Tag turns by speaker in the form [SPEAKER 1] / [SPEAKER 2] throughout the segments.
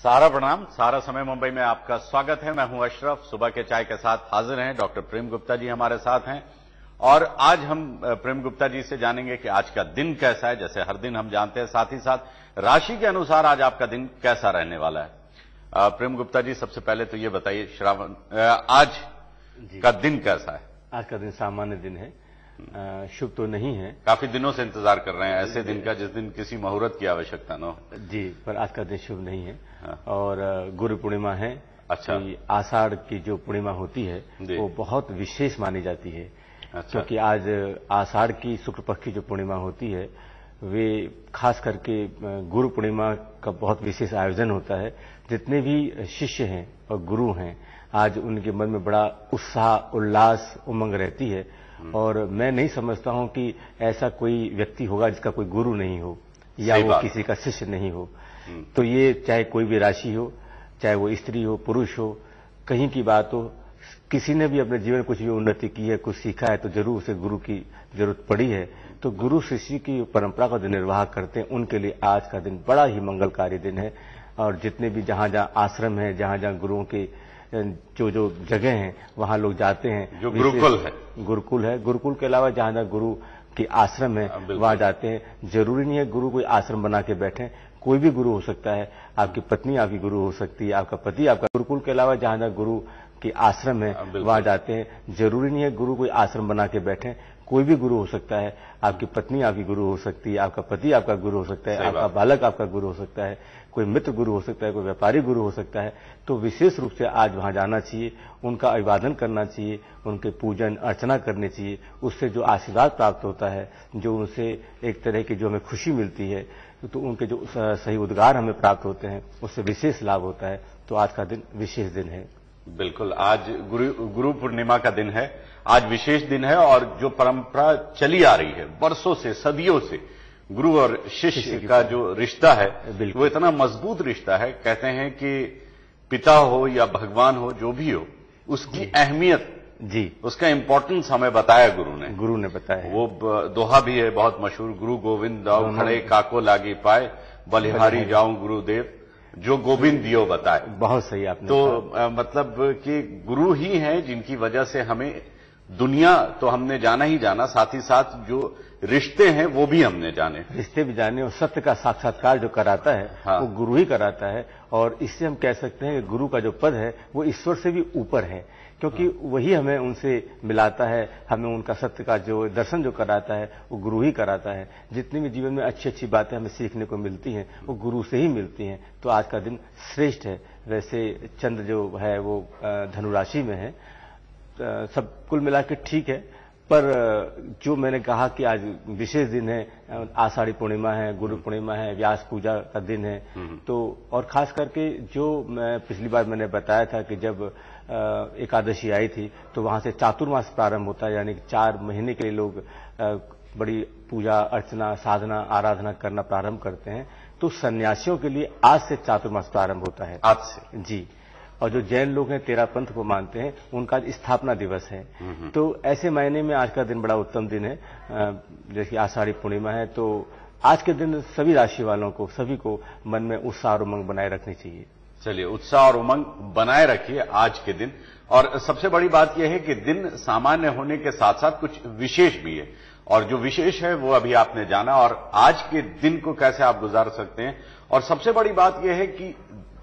[SPEAKER 1] सारा प्रणाम। सारा समय मुंबई में आपका स्वागत है। मैं हूं अशरफ। सुबह के चाय के साथ हाजिर हैं डॉक्टर प्रेम गुप्ता जी हमारे साथ हैं और आज हम प्रेम गुप्ता जी से जानेंगे कि आज का दिन कैसा है। जैसे हर दिन हम जानते हैं, साथ ही साथ राशि के अनुसार आज आपका दिन कैसा रहने वाला है। प्रेम गुप्ता जी, सबसे पहले तो ये बताइए, श्रावण आज का दिन कैसा है?
[SPEAKER 2] आज का दिन सामान्य दिन है, शुभ तो नहीं है।
[SPEAKER 1] काफी दिनों से इंतजार कर रहे हैं ऐसे दिन का जिस दिन किसी मुहूर्त की आवश्यकता न हो।
[SPEAKER 2] जी, पर आज का दिन शुभ नहीं है।
[SPEAKER 1] हाँ।
[SPEAKER 2] और गुरु पूर्णिमा है।
[SPEAKER 1] अच्छा।
[SPEAKER 2] आषाढ़ की जो पूर्णिमा होती है वो बहुत विशेष मानी जाती है।
[SPEAKER 1] अच्छा।
[SPEAKER 2] क्योंकि आज आषाढ़ की शुक्ल पक्ष की जो पूर्णिमा होती है वे खास करके गुरु पूर्णिमा का बहुत विशेष आयोजन होता है। जितने भी शिष्य हैं और गुरु हैं, आज उनके मन में बड़ा उत्साह, उल्लास, उमंग रहती है। और मैं नहीं समझता हूं कि ऐसा कोई व्यक्ति होगा जिसका कोई गुरु नहीं हो या वो किसी का शिष्य नहीं हो। तो ये चाहे कोई भी राशि हो, चाहे वो स्त्री हो, पुरुष हो, कहीं की बात हो, किसी ने भी अपने जीवन में कुछ भी उन्नति की है, कुछ सीखा है, तो जरूर उसे गुरु की जरूरत पड़ी है। तो गुरु शिष्य की परंपरा का जो निर्वाह करते हैं उनके लिए आज का दिन बड़ा ही मंगलकारी दिन है। और जितने भी जहां जहां आश्रम है, जहां जहां गुरुओं के जो जो जगह हैं वहां लोग जाते हैं।
[SPEAKER 1] जो गुरुकुल है,
[SPEAKER 2] गुरुकुल के अलावा जहां जहां गुरु के आश्रम है वहां जाते हैं। जरूरी नहीं है गुरु कोई आश्रम बना के बैठे, कोई भी गुरु हो सकता है। आपकी पत्नी आपकी गुरु हो सकती है, आपका पति आपका। गुरुकुल के अलावा जहां जहां गुरु के आश्रम है वहां जाते हैं। जरूरी नहीं है गुरु कोई आश्रम बना के बैठे, कोई भी गुरु हो सकता है। आपकी पत्नी आपकी गुरु हो सकती है, आपका पति आपका गुरु हो सकता है, आपका बालक आपका गुरु हो सकता है, कोई मित्र गुरु हो सकता है, कोई व्यापारी गुरु हो सकता है। तो विशेष रूप से आज वहां जाना चाहिए, उनका अभिवादन करना चाहिए, उनके पूजन अर्चना करनी चाहिए। उससे जो आशीर्वाद प्राप्त होता है, जो उनसे एक तरह की जो हमें खुशी मिलती है, तो उनके जो सही उद्गार हमें प्राप्त होते हैं, उससे विशेष लाभ होता है। तो आज का दिन विशेष दिन है।
[SPEAKER 1] बिल्कुल, आज गुरु पूर्णिमा का दिन है, आज विशेष दिन है। और जो परंपरा चली आ रही है वर्षों से, सदियों से, गुरु और शिष्य का जो रिश्ता है वो इतना मजबूत रिश्ता है। कहते हैं कि पिता हो या भगवान हो, जो भी हो, उसकी अहमियत,
[SPEAKER 2] जी, उसका
[SPEAKER 1] इंपॉर्टेंस हमें बताया गुरु ने
[SPEAKER 2] बताया।
[SPEAKER 1] वो दोहा भी है बहुत मशहूर, गुरु गोविंद दाऊ खड़े काको लागी पाए, बलिहारी जाऊं गुरुदेव जो गोविंद दियो बताए।
[SPEAKER 2] बहुत सही आपने
[SPEAKER 1] तो मतलब कि गुरु ही हैं जिनकी वजह से हमें दुनिया तो हमने जाना ही जाना, साथ ही साथ जो रिश्ते हैं वो भी हमने जाने,
[SPEAKER 2] रिश्ते भी जाने। और सत्य का साक्षात्कार जो कराता है वो गुरु ही कराता है। और इससे हम कह सकते हैं कि गुरु का जो पद है वो ईश्वर से भी ऊपर है, क्योंकि वही हमें उनसे मिलाता है, हमें उनका सत्य का जो दर्शन जो कराता है वो गुरु ही कराता है। जितनी भी जीवन में अच्छी अच्छी बातें हमें सीखने को मिलती हैं वो गुरु से ही मिलती हैं। तो आज का दिन श्रेष्ठ है। वैसे चंद्र जो है वो धनु राशि में है, सब कुल मिला के ठीक है। पर जो मैंने कहा कि आज विशेष दिन है, आषाढ़ी पूर्णिमा है, गुरु पूर्णिमा है, व्यास पूजा का दिन है। तो और खास करके जो मैं पिछली बार मैंने बताया था कि जब एकादशी आई थी तो वहां से चातुर्मास प्रारंभ होता है, यानी कि 4 महीने के लिए लोग बड़ी पूजा अर्चना, साधना, आराधना करना प्रारंभ करते हैं। तो सन्यासियों के लिए आज से चातुर्मास प्रारंभ होता है,
[SPEAKER 1] आज से।
[SPEAKER 2] जी। और जो जैन लोग हैं, तेरा पंथ को मानते हैं, उनका स्थापना दिवस है। तो ऐसे मायने में आज का दिन बड़ा उत्तम दिन है। जैसे आषाढ़ी पूर्णिमा है, तो आज के दिन सभी राशि वालों को, सभी को मन में उत्साह और उमंग बनाए रखनी चाहिए।
[SPEAKER 1] चलिए, उत्साह और उमंग बनाए रखिए आज के दिन। और सबसे बड़ी बात यह है कि दिन सामान्य होने के साथ साथ कुछ विशेष भी है, और जो विशेष है वो अभी आपने जाना। और आज के दिन को कैसे आप गुजार सकते हैं। और सबसे बड़ी बात यह है कि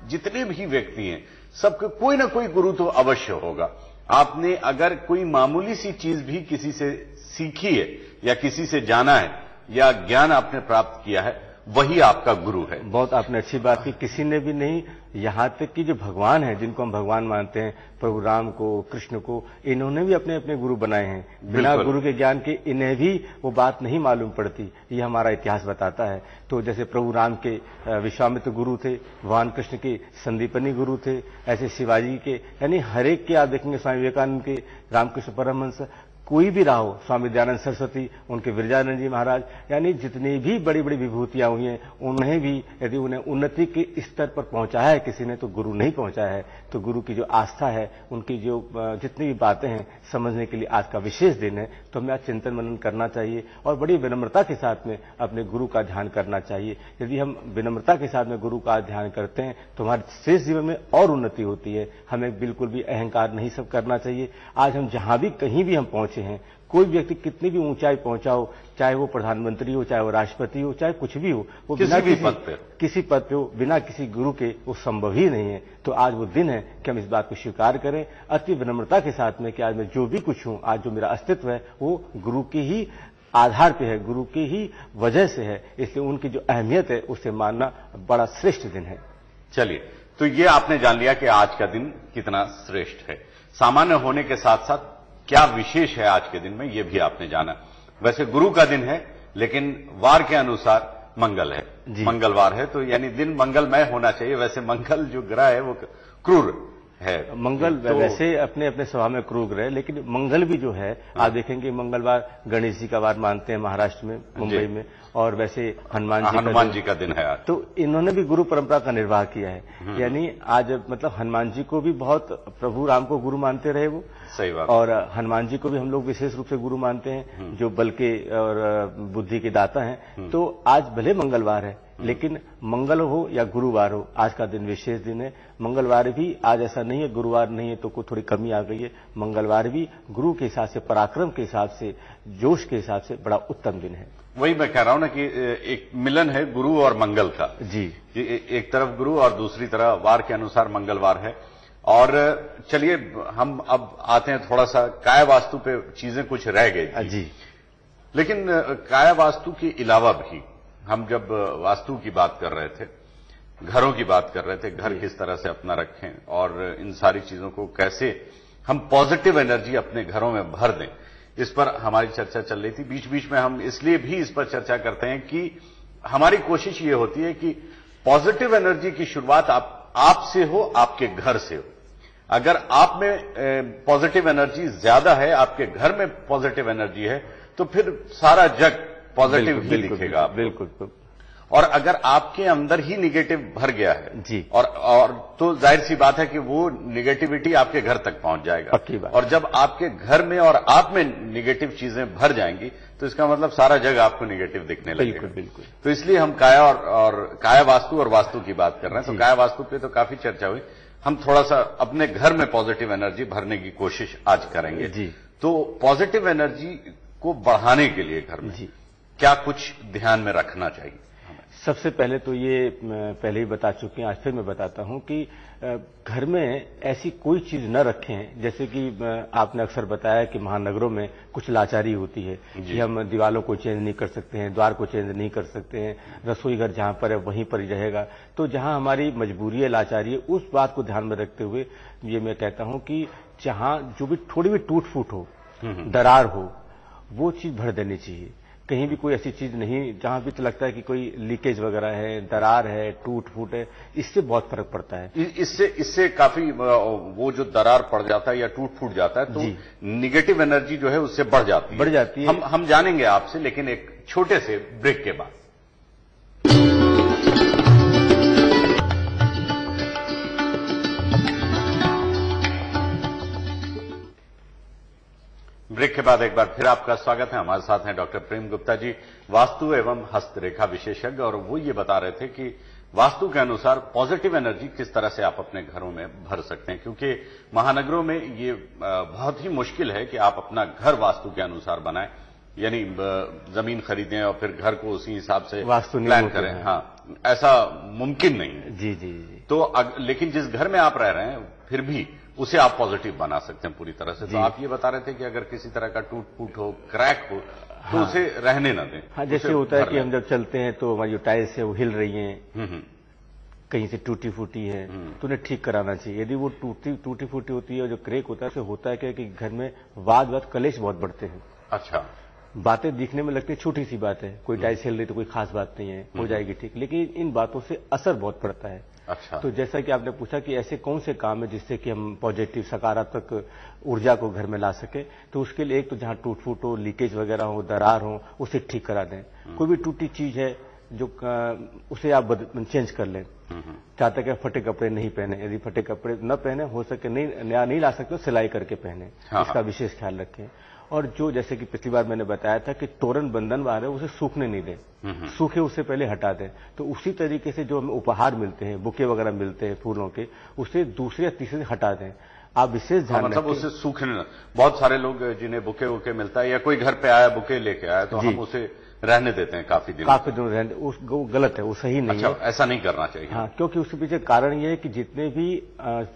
[SPEAKER 1] जितने भी व्यक्ति हैं सबके कोई ना कोई गुरु तो अवश्य होगा। आपने अगर कोई मामूली सी चीज भी किसी से सीखी है या किसी से जाना है या ज्ञान आपने प्राप्त किया है, वही आपका गुरु है।
[SPEAKER 2] बहुत आपने अच्छी बात की। किसी ने भी नहीं, यहां तक कि जो भगवान है, जिनको हम भगवान मानते हैं, प्रभु राम को, कृष्ण को, इन्होंने भी अपने अपने गुरु बनाए हैं। बिना गुरु के ज्ञान के इन्हें भी वो बात नहीं मालूम पड़ती। ये हमारा इतिहास बताता है। तो जैसे प्रभु राम के विश्वामित्र गुरु थे, भगवान कृष्ण के संदीपनी गुरु थे, ऐसे शिवाजी के, यानी हर एक के आप देखेंगे, स्वामी विवेकानंद के, रामकृष्ण परमहंस, कोई भी रहा हो, स्वामी दयानंद सरस्वती, उनके विरजानंद जी महाराज, यानी जितनी भी बड़ी बड़ी विभूतियां हुई हैं, उन्हें भी यदि उन्हें उन्नति के स्तर पर पहुंचाया है किसी ने, तो गुरु नहीं पहुंचाया है। तो गुरु की जो आस्था है, उनकी जो जितनी भी बातें हैं, समझने के लिए आज का विशेष दिन है। तो हमें आज चिंतन मनन करना चाहिए और बड़ी विनम्रता के साथ में अपने गुरु का ध्यान करना चाहिए। यदि हम विनम्रता के साथ में गुरु का ध्यान करते हैं तो हमारे शेष जीवन में और उन्नति होती है। हमें बिल्कुल भी अहंकार नहीं सब करना चाहिए। आज हम जहां भी कहीं भी हम पहुंचे हैं, कोई व्यक्ति कितनी भी ऊंचाई पहुंचा हो, चाहे वो प्रधानमंत्री हो, चाहे वो राष्ट्रपति हो, चाहे कुछ भी हो, वो बिना किसी पद पे हो, बिना किसी गुरु के वो संभव ही नहीं है। तो आज वो दिन है कि हम इस बात को स्वीकार करें अति विनम्रता के साथ में कि आज मैं जो भी कुछ हूं, आज जो मेरा अस्तित्व है वो गुरु की ही आधार पे है, गुरु की ही वजह से है। इसलिए उनकी जो अहमियत है उसे मानना बड़ा श्रेष्ठ दिन है।
[SPEAKER 1] चलिए, तो ये आपने जान लिया कि आज का दिन कितना श्रेष्ठ है। सामान्य होने के साथ साथ क्या विशेष है आज के दिन में, ये भी आपने जाना। वैसे गुरु का दिन है, लेकिन वार के अनुसार मंगल है, मंगलवार है, तो यानी दिन मंगलमय होना चाहिए। वैसे मंगल जो ग्रह है वो क्रूर है।
[SPEAKER 2] मंगल तो वैसे अपने अपने स्वभाव में क्रूर ग्रह, लेकिन मंगल भी जो है, आप देखेंगे मंगलवार गणेश जी का वार मानते हैं महाराष्ट्र में, मुंबई में, और वैसे हनुमान जी का दिन है आज। तो इन्होंने भी गुरु परंपरा का निर्वाह किया है। यानी आज मतलब हनुमान जी को भी बहुत प्रभु राम को गुरु मानते रहे वो,
[SPEAKER 1] सही बात।
[SPEAKER 2] और हनुमान जी को भी हम लोग विशेष रूप से गुरु मानते हैं, जो बल के और बुद्धि के दाता हैं। तो आज भले मंगलवार है, लेकिन मंगल हो या गुरुवार हो, आज का दिन विशेष दिन है। मंगलवार भी आज ऐसा नहीं है गुरुवार नहीं है तो कोई थोड़ी कमी आ गई है। मंगलवार भी गुरु के हिसाब से, पराक्रम के हिसाब से, जोश के हिसाब से बड़ा उत्तम दिन है।
[SPEAKER 1] वही मैं कह रहा हूं ना कि एक मिलन है गुरु और मंगल का।
[SPEAKER 2] जी,
[SPEAKER 1] एक तरफ गुरु और दूसरी तरफ वार के अनुसार मंगलवार है। और चलिए हम अब आते हैं थोड़ा सा काय वास्तु पे, चीजें कुछ रह गई
[SPEAKER 2] जी,
[SPEAKER 1] लेकिन काय वास्तु के अलावा भी हम जब वास्तु की बात कर रहे थे, घरों की बात कर रहे थे, घर किस तरह से अपना रखें और इन सारी चीजों को कैसे हम पॉजिटिव एनर्जी अपने घरों में भर दें, इस पर हमारी चर्चा चल रही थी। बीच बीच में हम इसलिए भी इस पर चर्चा करते हैं कि हमारी कोशिश ये होती है कि पॉजिटिव एनर्जी की शुरुआत आपसे हो, आपके घर से हो। अगर आप में पॉजिटिव एनर्जी ज्यादा है, आपके घर में पॉजिटिव एनर्जी है, तो फिर सारा जग पॉजिटिव ही दिखेगा।
[SPEAKER 2] बिल्कुल।
[SPEAKER 1] और अगर आपके अंदर ही निगेटिव भर गया है
[SPEAKER 2] जी,
[SPEAKER 1] और तो जाहिर सी बात है कि वो निगेटिविटी आपके घर तक पहुंच जाएगा।
[SPEAKER 2] पक्की बात।
[SPEAKER 1] और जब आपके घर में और आप में निगेटिव चीजें भर जाएंगी तो इसका मतलब सारा जग आपको निगेटिव दिखने लगेगा।
[SPEAKER 2] बिल्कुल।
[SPEAKER 1] तो इसलिए हम काया और काया वास्तु और वास्तु की बात कर रहे हैं। तो काया वास्तु पे तो काफी चर्चा हुई, हम थोड़ा सा अपने घर में पॉजिटिव एनर्जी भरने की कोशिश आज करेंगे
[SPEAKER 2] जी।
[SPEAKER 1] तो पॉजिटिव एनर्जी को बढ़ाने के लिए घर में क्या कुछ ध्यान में रखना चाहिए?
[SPEAKER 2] सबसे पहले तो ये पहले ही बता चुके हैं, आज फिर मैं बताता हूं कि घर में ऐसी कोई चीज न रखें, जैसे कि आपने अक्सर बताया कि महानगरों में कुछ लाचारी होती है कि हम दीवालों को चेंज नहीं कर सकते हैं, द्वार को चेंज नहीं कर सकते हैं, रसोई घर जहां पर है वहीं पर ही रहेगा। तो जहां हमारी मजबूरी है, लाचारी है, उस बात को ध्यान में रखते हुए ये मैं कहता हूं कि जहां जो भी थोड़ी भी टूट फूट हो, दरार हो, वो चीज भर देनी चाहिए। कहीं भी कोई ऐसी चीज नहीं जहां भी तो लगता है कि कोई लीकेज वगैरह है, दरार है, टूट फूट है, इससे बहुत फर्क पड़ता है।
[SPEAKER 1] इससे काफी वो जो दरार पड़ जाता है या टूट फूट जाता है तो निगेटिव एनर्जी जो है उससे बढ़ जाती है। हम जानेंगे आपसे, लेकिन एक छोटे से ब्रेक के बाद। ब्रेक के बाद एक बार फिर आपका स्वागत है। हमारे साथ हैं डॉक्टर प्रेम गुप्ता जी, वास्तु एवं हस्तरेखा विशेषज्ञ, और वो ये बता रहे थे कि वास्तु के अनुसार पॉजिटिव एनर्जी किस तरह से आप अपने घरों में भर सकते हैं, क्योंकि महानगरों में ये बहुत ही मुश्किल है कि आप अपना घर वास्तु के अनुसार बनाएं, यानी जमीन खरीदें और फिर घर को उसी हिसाब से प्लान करें। हाँ, ऐसा मुमकिन नहीं है।
[SPEAKER 2] जी।
[SPEAKER 1] तो लेकिन जिस घर में आप रह रहे हैं फिर भी उसे आप पॉजिटिव बना सकते हैं पूरी तरह से। तो आप ये बता रहे थे कि अगर किसी तरह का टूट फूट हो, क्रैक हो, तो उसे रहने ना दें।
[SPEAKER 2] हाँ, जैसे होता है कि हम जब चलते हैं तो हमारी जो टाइल्स है वो हिल रही हैं, कहीं से टूटी फूटी है, तो उन्हें ठीक कराना चाहिए। यदि वो टूटी फूटी होती है और जो क्रैक होता है, तो होता है कि घर में वाद कलेश बहुत बढ़ते हैं।
[SPEAKER 1] अच्छा,
[SPEAKER 2] बातें दिखने में लगती है छोटी सी बात है, कोई टाइल्स हिल रही तो कोई खास बात नहीं है, हो जाएगी ठीक, लेकिन इन बातों से असर बहुत पड़ता है।
[SPEAKER 1] अच्छा।
[SPEAKER 2] तो जैसा कि आपने पूछा कि ऐसे कौन से काम है जिससे कि हम पॉजिटिव सकारात्मक ऊर्जा को घर में ला सके, तो उसके लिए एक तो जहां टूट फूट हो, लीकेज वगैरह हो, दरार हो, उसे ठीक करा दें। कोई भी टूटी चीज है जो उसे आप चेंज कर लें। चाहते कि फटे कपड़े नहीं पहने, यदि फटे कपड़े न पहने, हो सके नया नहीं ला सकते, सिलाई करके पहने।
[SPEAKER 1] हाँ।
[SPEAKER 2] इसका विशेष ख्याल रखें। और जो जैसे कि पिछली बार मैंने बताया था कि तोरण बंधन वार है, उसे सूखने नहीं दें, सूखे उससे पहले हटा दें। तो उसी तरीके से जो हमें उपहार मिलते हैं, बुके वगैरह मिलते हैं फूलों के, उसे दूसरे या तीसरे हटा दें। आप विशेष ध्यान
[SPEAKER 1] मतलब उसे सूखने, बहुत सारे लोग जिन्हें बुके वुके मिलता है या कोई घर पे आया बुके लेके आया तो हम उसे रहने देते हैं काफी दिनों
[SPEAKER 2] रहने, वो गलत है, वो सही नहीं है।
[SPEAKER 1] ऐसा नहीं करना चाहिए।
[SPEAKER 2] हाँ, क्योंकि उसके पीछे कारण ये है कि जितने भी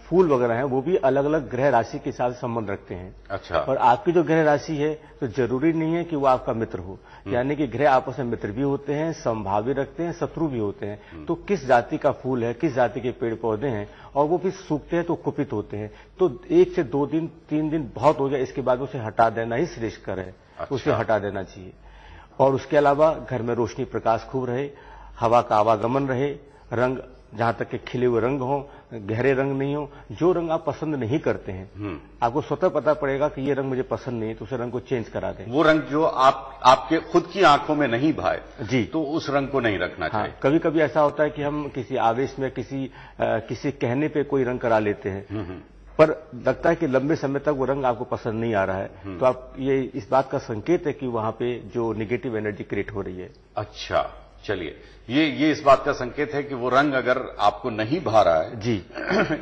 [SPEAKER 2] फूल वगैरह हैं वो भी अलग अलग ग्रह राशि के साथ संबंध रखते हैं।
[SPEAKER 1] अच्छा।
[SPEAKER 2] और आपकी जो ग्रह राशि है तो जरूरी नहीं है कि वो आपका मित्र हो, यानी कि ग्रह आपस में मित्र भी होते हैं, समभावी रखते हैं, शत्रु भी होते हैं। तो किस जाति का फूल है, किस जाति के पेड़ पौधे हैं, और वो भी सूखते हैं तो कुपित होते हैं, तो 1 से 2 दिन 3 दिन बहुत हो गया, इसके बाद उसे हटा देना ही श्रेष्ठ है।
[SPEAKER 1] अच्छा।
[SPEAKER 2] उसे हटा देना चाहिए। और उसके अलावा घर में रोशनी प्रकाश खूब रहे, हवा का आवागमन रहे, रंग जहां तक के खिले हुए रंग हो, गहरे रंग नहीं हो। जो रंग आप पसंद नहीं करते हैं, आपको स्वतः पता पड़ेगा कि ये रंग मुझे पसंद नहीं है, तो उस रंग को चेंज करा दें।
[SPEAKER 1] वो रंग जो आपके खुद की आंखों में नहीं भाए
[SPEAKER 2] जी,
[SPEAKER 1] तो उस रंग को नहीं रखना चाहिए।
[SPEAKER 2] हाँ, कभी कभी ऐसा होता है कि हम किसी आवेश में किसी कहने पे कोई रंग करा लेते हैं, पर लगता है कि लंबे समय तक वो रंग आपको पसंद नहीं आ रहा है, तो आप ये इस बात का संकेत है कि वहां पे जो नेगेटिव एनर्जी क्रिएट हो रही है।
[SPEAKER 1] अच्छा, चलिए, ये इस बात का संकेत है कि वो रंग अगर आपको नहीं भा रहा है
[SPEAKER 2] जी,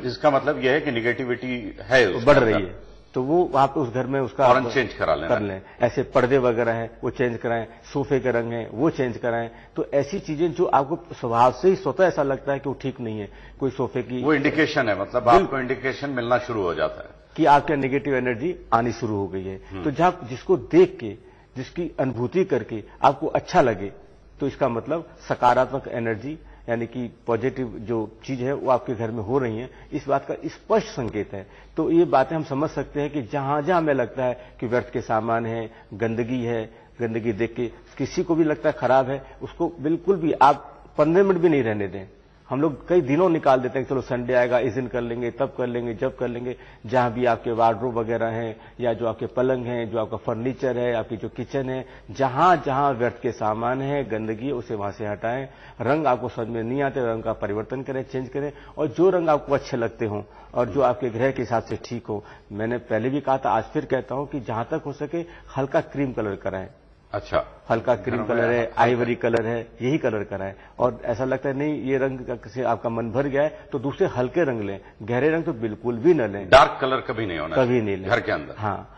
[SPEAKER 1] इसका मतलब यह है कि निगेटिविटी है,
[SPEAKER 2] बढ़ रही है, तो वो वहां पे उस घर में उसका
[SPEAKER 1] फौरन चेंज करा लें।
[SPEAKER 2] ऐसे पर्दे वगैरह हैं वो चेंज कराएं, सोफे के रंग हैं वो चेंज कराएं। तो ऐसी चीजें जो आपको स्वभाव से ही स्वतः ऐसा लगता है कि वो ठीक नहीं है, कोई सोफे की, वो
[SPEAKER 1] इंडिकेशन है, मतलब आपको इंडिकेशन मिलना शुरू हो जाता है
[SPEAKER 2] कि आपके नेगेटिव एनर्जी आनी शुरू हो गई है। तो जब जिसको देख के, जिसकी अनुभूति करके आपको अच्छा लगे, तो इसका मतलब सकारात्मक एनर्जी यानी कि पॉजिटिव जो चीज है वो आपके घर में हो रही है, इस बात का स्पष्ट संकेत है। तो ये बातें हम समझ सकते हैं कि जहां जहां हमें लगता है कि व्यर्थ के सामान है, गंदगी देख के किसी को भी लगता है खराब है, उसको बिल्कुल भी आप 15 मिनट भी नहीं रहने दें। हम लोग कई दिनों निकाल देते हैं, चलो संडे आएगा इस दिन कर लेंगे, तब कर लेंगे, जब कर लेंगे। जहां भी आपके वार्डरोब वगैरह हैं, या जो आपके पलंग हैं, जो आपका फर्नीचर है, आपकी जो किचन है, जहां जहां व्यर्थ के सामान है, गंदगी, उसे वहां से हटाएं। रंग आपको समझ में नहीं आते, रंग का परिवर्तन करें, चेंज करें, और जो रंग आपको अच्छे लगते हों और जो आपके ग्रह के हिसाब से ठीक हो। मैंने पहले भी कहा था, आज फिर कहता हूं कि जहां तक हो सके हल्का क्रीम कलर कराएं।
[SPEAKER 1] अच्छा,
[SPEAKER 2] हल्का क्रीम कलर है, आइवरी कलर है, यही कलर कराएं। और ऐसा लगता है नहीं ये रंग से आपका मन भर गया है, तो दूसरे हल्के रंग लें, गहरे रंग तो बिल्कुल भी न लें।
[SPEAKER 1] डार्क कलर कभी नहीं होना,
[SPEAKER 2] कभी नहीं लें
[SPEAKER 1] घर के अंदर।
[SPEAKER 2] हाँ,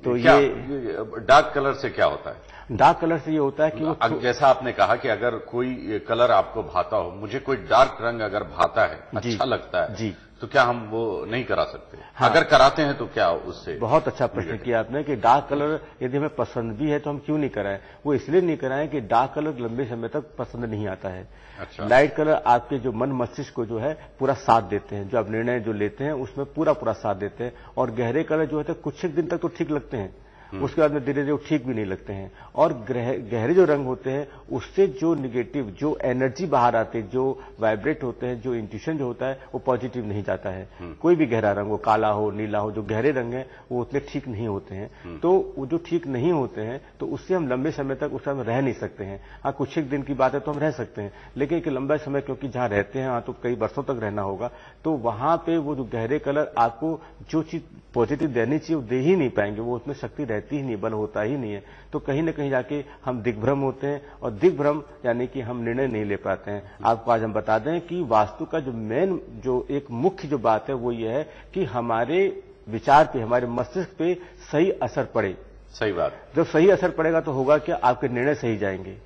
[SPEAKER 2] तो
[SPEAKER 1] ये डार्क कलर से क्या होता है?
[SPEAKER 2] डार्क कलर से ये होता है कि वो,
[SPEAKER 1] जैसा आपने कहा कि अगर कोई कलर आपको भाता हो, मुझे कोई डार्क रंग अगर भाता है, अच्छा लगता है जी, तो क्या हम वो नहीं करा सकते? हाँ, अगर कराते हैं तो क्या उससे? बहुत अच्छा प्रश्न किया आपने कि डार्क कलर यदि हमें पसंद भी है तो हम क्यों नहीं कराएं। वो इसलिए नहीं कराएं कि डार्क कलर लंबे समय तक पसंद नहीं आता है। अच्छा। लाइट कलर आपके जो मन मस्तिष्क को जो है पूरा साथ देते हैं, जो आप निर्णय जो लेते हैं उसमें पूरा साथ देते हैं। और गहरे कलर जो है कुछ दिन तक तो ठीक लगते हैं, उसके बाद में धीरे धीरे ठीक भी नहीं लगते हैं। और गहरे जो रंग होते हैं उससे जो निगेटिव जो एनर्जी बाहर आती है, जो वाइब्रेट होते हैं, जो इंट्यूशन जो होता है वो पॉजिटिव नहीं जाता है। कोई भी गहरा रंग हो, काला हो, नीला हो, जो गहरे रंग है वो उतने ठीक नहीं होते हैं। तो वो जो ठीक नहीं होते हैं तो उससे हम लंबे समय तक उससे हम रह नहीं सकते हैं। हाँ, कुछ एक दिन की बात है तो हम रह सकते हैं, लेकिन एक लंबा समय क्योंकि जहां रहते हैं वहां तो कई वर्षों तक रहना होगा, तो वहां पे वो जो गहरे कलर आपको जो चीज पॉजिटिव देनी चाहिए वो दे ही नहीं पाएंगे, वो उसमें शक्ति रहती ही नहीं, बल होता ही नहीं है। तो कहीं ना कहीं जाके हम दिग्भ्रम होते हैं, और दिग्भ्रम यानी कि हम निर्णय नहीं ले पाते हैं। आपको आज हम बता दें कि वास्तु का जो मेन जो एक मुख्य जो बात है वो ये है कि हमारे विचार पे, हमारे मस्तिष्क पे सही असर पड़े। सही बात।
[SPEAKER 2] जब सही असर पड़ेगा तो होगा क्या, आपके निर्णय सही जाएंगे।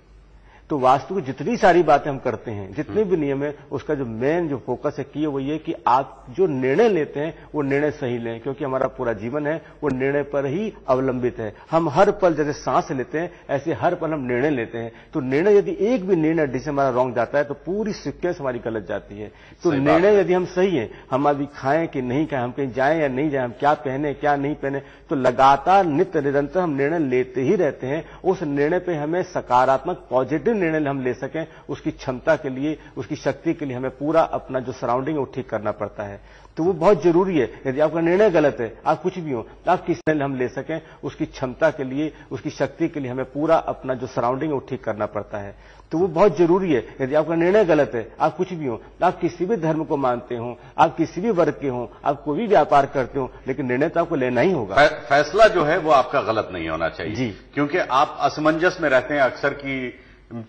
[SPEAKER 2] तो वास्तु की जितनी सारी बातें हम करते हैं, जितने भी नियम है, उसका जो मेन जो फोकस है कि वो ये कि आप जो निर्णय लेते हैं वो निर्णय सही लें, क्योंकि हमारा पूरा जीवन है वो निर्णय पर ही अवलंबित है। हम हर पल जैसे सांस लेते हैं ऐसे हर पल हम निर्णय लेते हैं। तो निर्णय यदि एक भी निर्णय जिससे हमारा रॉन्ग जाता है तो पूरी सीक्वेंस हमारी गलत जाती है। तो निर्णय यदि हम सही है, हम अभी खाएं कि नहीं खाएं, हम कहीं जाएं या नहीं जाएं, हम क्या पहने क्या नहीं पहने, तो लगातार नित्य निरंतर हम निर्णय लेते ही रहते हैं। उस निर्णय पर हमें सकारात्मक पॉजिटिव निर्णय हम ले सकें, उसकी क्षमता के लिए, उसकी शक्ति के लिए हमें पूरा अपना जो सराउंडिंग है वो ठीक करना पड़ता है। तो वो बहुत जरूरी है। यदि आपका निर्णय गलत है, आप कुछ भी हो, तो आप किस निर्णय हम ले सकें, उसकी क्षमता के लिए, उसकी शक्ति के लिए हमें पूरा अपना जो सराउंडिंग है वो ठीक करना पड़ता है। तो वो बहुत जरूरी है। यदि आपका निर्णय गलत है, आप कुछ भी हो, तो आप किसी भी धर्म को मानते हो, आप किसी भी वर्ग के हो, आप कोई भी व्यापार करते हो, लेकिन निर्णय तो आपको लेना ही होगा।
[SPEAKER 1] फैसला जो है वो आपका गलत नहीं होना चाहिए
[SPEAKER 2] जी,
[SPEAKER 1] क्योंकि आप असमंजस में रहते हैं अक्सर कि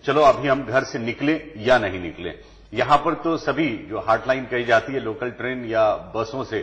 [SPEAKER 1] चलो अभी हम घर से निकले या नहीं निकले। यहां पर तो सभी जो हॉटलाइन कही जाती है लोकल ट्रेन या बसों से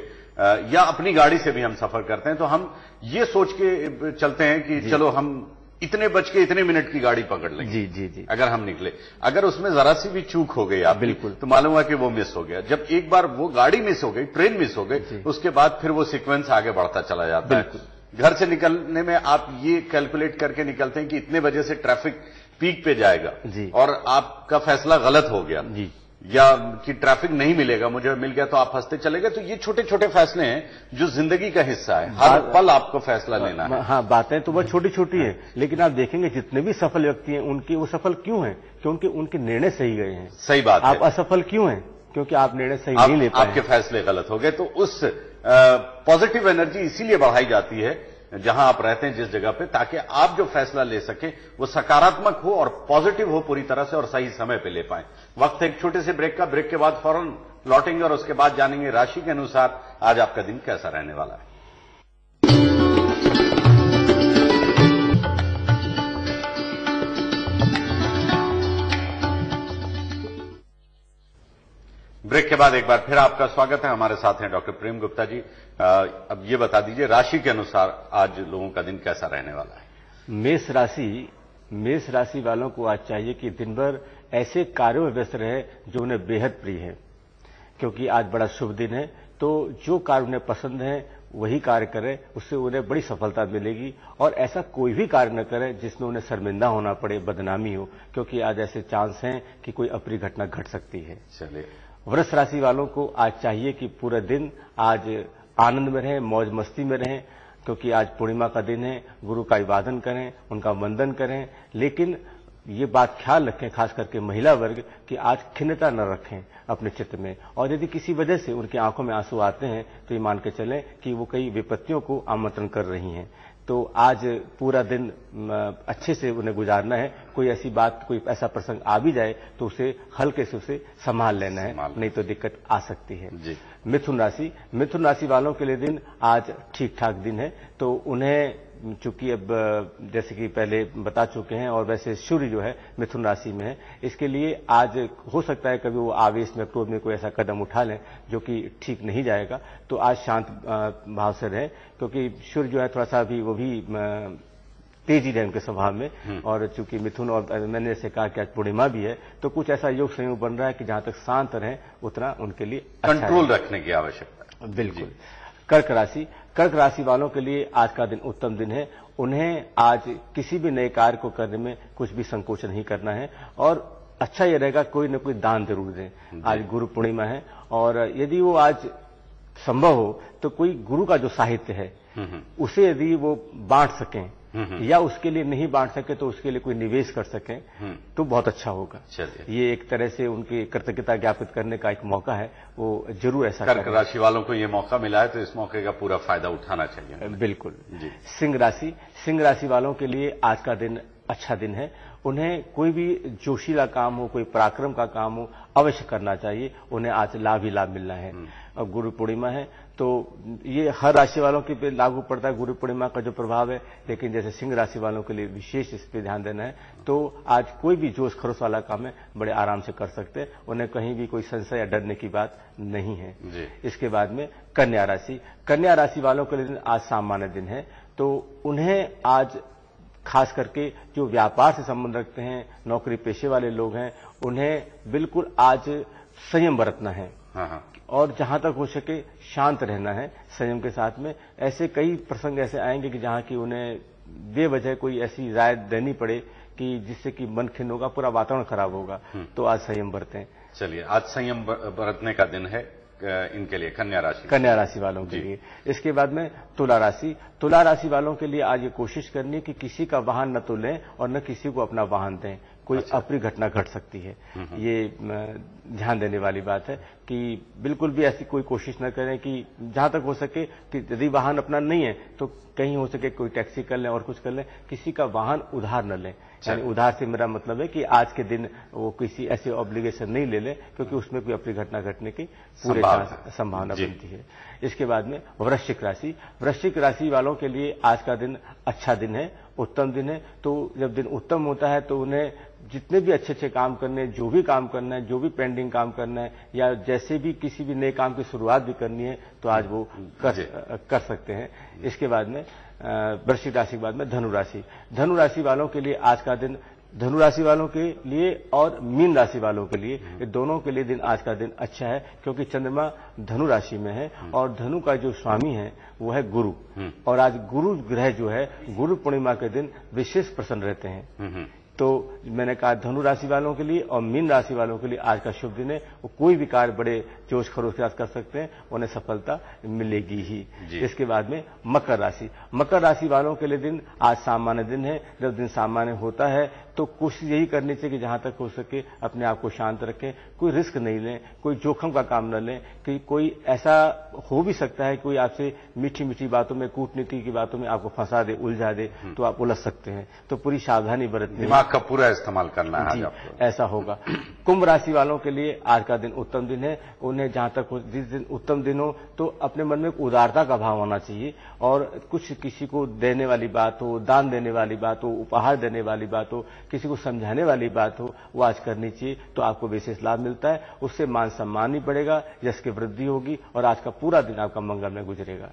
[SPEAKER 1] या अपनी गाड़ी से भी हम सफर करते हैं, तो हम ये सोच के चलते हैं कि चलो हम इतने बज के इतने मिनट की गाड़ी पकड़ लेंगे।
[SPEAKER 2] जी जी जी।
[SPEAKER 1] अगर हम निकले, अगर उसमें जरा सी भी चूक हो गई आप
[SPEAKER 2] बिल्कुल,
[SPEAKER 1] तो मालूम हुआ कि वो मिस हो गया। जब एक बार वो गाड़ी मिस हो गई, ट्रेन मिस हो गई, उसके बाद फिर वो सीक्वेंस आगे बढ़ता चला जाता है। घर से निकलने में आप ये कैलकुलेट करके निकलते हैं कि इतने बजे से ट्रैफिक पीक पे जाएगा और आपका फैसला गलत हो गया
[SPEAKER 2] जी,
[SPEAKER 1] या कि ट्रैफिक नहीं मिलेगा, मुझे मिल गया तो आप हंसते चले गए। तो ये छोटे छोटे फैसले हैं जो जिंदगी का हिस्सा है, हर पल आपको फैसला लेना है।
[SPEAKER 2] हाँ, बातें तो बहुत छोटी छोटी है, लेकिन आप देखेंगे जितने भी सफल व्यक्ति हैं उनके वो सफल क्यों हैं? क्योंकि उनके निर्णय सही गए हैं।
[SPEAKER 1] सही बात है।
[SPEAKER 2] आप असफल क्यों हैं? क्योंकि आप निर्णय सही नहीं ले पाए,
[SPEAKER 1] आपके फैसले गलत हो गए। तो उस पॉजिटिव एनर्जी इसीलिए बढ़ाई जाती है जहां आप रहते हैं, जिस जगह पे, ताकि आप जो फैसला ले सके वो सकारात्मक हो और पॉजिटिव हो पूरी तरह से और सही समय पे ले पाए। वक्त एक छोटे से ब्रेक का, ब्रेक के बाद फौरन लौटेंगे और उसके बाद जानेंगे राशि के अनुसार आज आपका दिन कैसा रहने वाला है। ब्रेक के बाद एक बार फिर आपका स्वागत है। हमारे साथ हैं डॉक्टर प्रेम गुप्ता जी। अब ये बता दीजिए राशि के अनुसार आज लोगों का दिन कैसा रहने वाला है।
[SPEAKER 2] मेष राशि वालों को आज चाहिए कि दिन भर ऐसे कार्यों में व्यस्त रहे जो उन्हें बेहद प्रिय है, क्योंकि आज बड़ा शुभ दिन है। तो जो कार्य उन्हें पसंद है वही कार्य करें, उससे उन्हें बड़ी सफलता मिलेगी। और ऐसा कोई भी कार्य न करें जिसमें उन्हें शर्मिंदा होना पड़े, बदनामी हो, क्योंकि आज ऐसे चांस हैं कि कोई अप्रिय घटना घट सकती है।
[SPEAKER 1] चलिए,
[SPEAKER 2] वृष राशि वालों को आज चाहिए कि पूरा दिन आज आनंद में रहें, मौज मस्ती में रहें, क्योंकि आज पूर्णिमा का दिन है। गुरु का अभिवादन करें, उनका वंदन करें, लेकिन ये बात ख्याल रखें, खास करके महिला वर्ग, कि आज खिन्नता न रखें अपने चित्त में। और यदि किसी वजह से उनकी आंखों में आंसू आते हैं तो ये मान के चलें कि वो कई विपत्तियों को आमंत्रण कर रही हैं। तो आज पूरा दिन अच्छे से उन्हें गुजारना है। कोई ऐसी बात, कोई ऐसा प्रसंग आ भी जाए तो उसे हल्के से उसे संभाल लेना है, नहीं तो दिक्कत आ सकती है। मिथुन राशि वालों के लिए दिन आज ठीक ठाक दिन है। तो उन्हें चूंकि अब जैसे कि पहले बता चुके हैं, और वैसे सूर्य जो है मिथुन राशि में है, इसके लिए आज हो सकता है कभी वो आवेश में, क्रोध में कोई ऐसा कदम उठा लें जो कि ठीक नहीं जाएगा। तो आज शांत भाव से रहें, क्योंकि सूर्य जो है थोड़ा सा भी वो भी तेजी रहे उनके स्वभाव में। और चूंकि मिथुन, और मैंने जैसे कहा कि आज पूर्णिमा भी है, तो कुछ ऐसा योग संयोग बन रहा है कि जहां तक शांत रहें उतना उनके लिए
[SPEAKER 1] कंट्रोल रखने की आवश्यकता है।
[SPEAKER 2] बिल्कुल। कर्क राशि वालों के लिए आज का दिन उत्तम दिन है। उन्हें आज किसी भी नए कार्य को करने में कुछ भी संकोच नहीं करना है, और अच्छा यह रहेगा कोई न कोई दान जरूर दें। आज गुरु पूर्णिमा है, और यदि वो आज संभव हो तो कोई गुरु का जो साहित्य है उसे यदि वो बांट सकें, या उसके लिए नहीं बांट सके तो उसके लिए कोई निवेश कर सकें तो बहुत अच्छा होगा। ये एक तरह से उनकी कृतज्ञता ज्ञापित करने का एक मौका है, वो जरूर ऐसा
[SPEAKER 1] कर्क राशि वालों को ये मौका मिला है तो इस मौके का पूरा फायदा उठाना चाहिए।
[SPEAKER 2] बिल्कुल जी। सिंह राशि वालों के लिए आज का दिन अच्छा दिन है। उन्हें कोई भी जोशीला काम हो, कोई पराक्रम का काम हो, अवश्य करना चाहिए। उन्हें आज लाभ ही लाभ मिलना है। अब गुरु पूर्णिमा है तो ये हर राशि वालों के पे लागू पड़ता है गुरु पूर्णिमा का जो प्रभाव है, लेकिन जैसे सिंह राशि वालों के लिए विशेष इस पे ध्यान देना है। तो आज कोई भी जोश खरोश वाला काम है बड़े आराम से कर सकते हैं, उन्हें कहीं भी कोई संशय या डरने की बात नहीं है। इसके बाद में कन्या राशि वालों के लिए आज सामान्य दिन है। तो उन्हें आज खास करके जो व्यापार से संबंध रखते हैं, नौकरी पेशे वाले लोग हैं, उन्हें बिल्कुल आज संयम बरतना है। और जहां तक हो सके शांत रहना है संयम के साथ में। ऐसे कई प्रसंग ऐसे आएंगे कि जहां की उन्हें बेवजह कोई ऐसी राय देनी पड़े कि जिससे कि मन खिन्न होगा, पूरा वातावरण खराब होगा। तो आज संयम बरतें।
[SPEAKER 1] चलिए, आज संयम बरतने का दिन है इनके लिए, कन्या राशि वालों के लिए। इसके बाद में तुला राशि वालों के लिए आज ये कोशिश करनी है कि किसी का वाहन न तो लें और न किसी को अपना वाहन दें,
[SPEAKER 2] कोई अप्रिय घटना घट सकती है। ये ध्यान देने वाली बात है कि बिल्कुल भी ऐसी कोई कोशिश न करें कि जहां तक हो सके कि यदि वाहन अपना नहीं है तो कहीं हो सके कोई टैक्सी कर लें और कुछ कर लें, किसी का वाहन उधार न लें। यानी उधार से मेरा मतलब है कि आज के दिन वो किसी ऐसे ऑब्लिगेशन नहीं ले लें क्योंकि उसमें कोई अप्रिय घटना घटने की पूरे संभावना बनती है। इसके बाद में वृश्चिक राशि, वृश्चिक राशि वालों के लिए आज का दिन अच्छा दिन है, उत्तम दिन है। तो जब दिन उत्तम होता है तो उन्हें जितने भी अच्छे अच्छे काम करने, जो भी काम करना है, जो भी पेंडिंग काम करना है या जैसे भी किसी भी नए काम की शुरुआत भी करनी है तो आज वो कर सकते हैं। इसके बाद में वृश्चिक राशि के बाद में धनुराशि, धनुराशि वालों के लिए आज का दिन, धनुराशि वालों के लिए और मीन राशि वालों के लिए, ये दोनों के लिए दिन आज का दिन अच्छा है क्योंकि चंद्रमा धनु राशि में है और धनु का जो स्वामी है वो है गुरु, और आज गुरु ग्रह जो है गुरु पूर्णिमा के दिन विशेष प्रसन्न रहते हैं। तो मैंने कहा धनु राशि वालों के लिए और मीन राशि वालों के लिए आज का शुभ दिन है। वो कोई भी कार्य बड़े जोश खरोश के साथ कर सकते हैं, उन्हें सफलता मिलेगी ही। इसके बाद में मकर राशि, मकर राशि वालों के लिए दिन आज सामान्य दिन है। जब दिन सामान्य होता है तो कोशिश यही करनी चाहिए कि जहां तक हो सके अपने आप को शांत रखें, कोई रिस्क नहीं लें, कोई जोखिम का काम न लें कि कोई ऐसा हो भी सकता है कोई आपसे मीठी मीठी बातों में, कूटनीति की बातों में आपको फंसा दे, उलझा दे तो आप उलझ सकते हैं। तो पूरी सावधानी बरतनी,
[SPEAKER 1] दिमाग का पूरा इस्तेमाल करना है आपको।
[SPEAKER 2] ऐसा होगा। कुंभ राशि वालों के लिए आज का दिन उत्तम दिन है। उन्हें जहां तक हो, जिस दिन उत्तम दिन हो तो अपने मन में उदारता का भाव होना चाहिए और कुछ किसी को देने वाली बात हो, दान देने वाली बात हो, उपहार देने वाली बात हो, किसी को समझाने वाली बात हो, वो आज करनी चाहिए तो आपको विशेष लाभ मिलता है। उससे मान सम्मान ही बढ़ेगा, यश की वृद्धि होगी और आज का पूरा दिन आपका मंगल में गुजरेगा।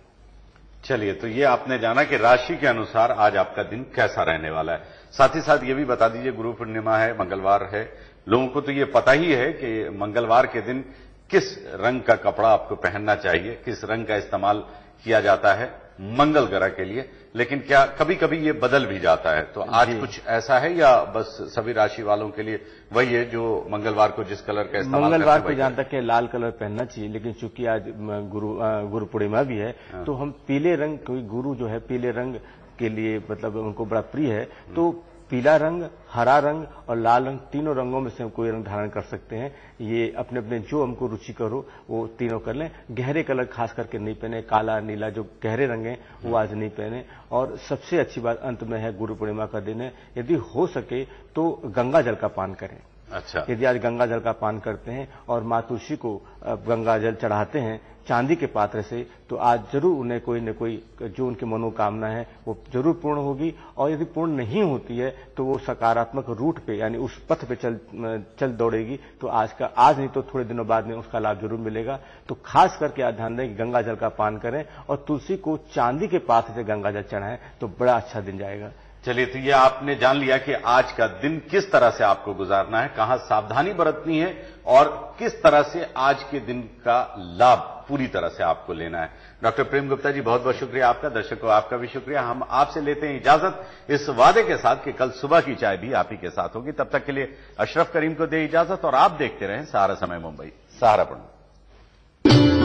[SPEAKER 1] चलिए, तो ये आपने जाना कि राशि के अनुसार आज आपका दिन कैसा रहने वाला है। साथ ही साथ ये भी बता दीजिए, गुरु पूर्णिमा है, मंगलवार है, लोगों को तो ये पता ही है कि मंगलवार के दिन किस रंग का कपड़ा आपको पहनना चाहिए, किस रंग का इस्तेमाल किया जाता है मंगल ग्रह के लिए, लेकिन क्या कभी कभी ये बदल भी जाता है। तो आज कुछ ऐसा है या बस सभी राशि वालों के लिए वही है जो मंगलवार को जिस कलर का इस्तेमाल,
[SPEAKER 2] मंगलवार को जहां तक लाल कलर पहनना चाहिए, लेकिन चूंकि आज गुरु पूर्णिमा भी है तो हम पीले रंग, कोई गुरु जो है पीले रंग के लिए मतलब उनको बड़ा प्रिय है, तो पीला रंग, हरा रंग और लाल रंग, तीनों रंगों में से हम कोई रंग धारण कर सकते हैं। ये अपने अपने जो हमको रुचि करो वो तीनों कर लें। गहरे कलर खास करके नहीं पहने, काला नीला जो गहरे रंग हैं वो आज नहीं पहने। और सबसे अच्छी बात अंत में है, गुरु पूर्णिमा का दिन है, यदि हो सके तो गंगा जल का पान करें।
[SPEAKER 1] अच्छा,
[SPEAKER 2] यदि आज गंगा जल का पान करते हैं और मां तुलसी को गंगा जल चढ़ाते हैं चांदी के पात्र से, तो आज जरूर उन्हें कोई न कोई जो उनकी मनोकामना है वो जरूर पूर्ण होगी। और यदि पूर्ण नहीं होती है तो वो सकारात्मक रूट पे यानी उस पथ पे चल दौड़ेगी, तो आज नहीं तो थोड़े दिनों बाद में उसका लाभ जरूर मिलेगा। तो खास करके आज ध्यान दें कि गंगा जल का पान करें और तुलसी को चांदी के पात्र से गंगा जल चढ़ाएं तो बड़ा अच्छा दिन जाएगा।
[SPEAKER 1] चलिए, तो ये आपने जान लिया कि आज का दिन किस तरह से आपको गुजारना है, कहां सावधानी बरतनी है और किस तरह से आज के दिन का लाभ पूरी तरह से आपको लेना है। डॉक्टर प्रेम गुप्ता जी, बहुत बहुत शुक्रिया आपका। दर्शकों, आपका भी शुक्रिया। हम आपसे लेते हैं इजाजत इस वादे के साथ कि कल सुबह की चाय भी आप ही के साथ होगी। तब तक के लिए अशरफ करीम को दे इजाजत और आप देखते रहें सहारा समय मुंबई, सहारा पढ़ो।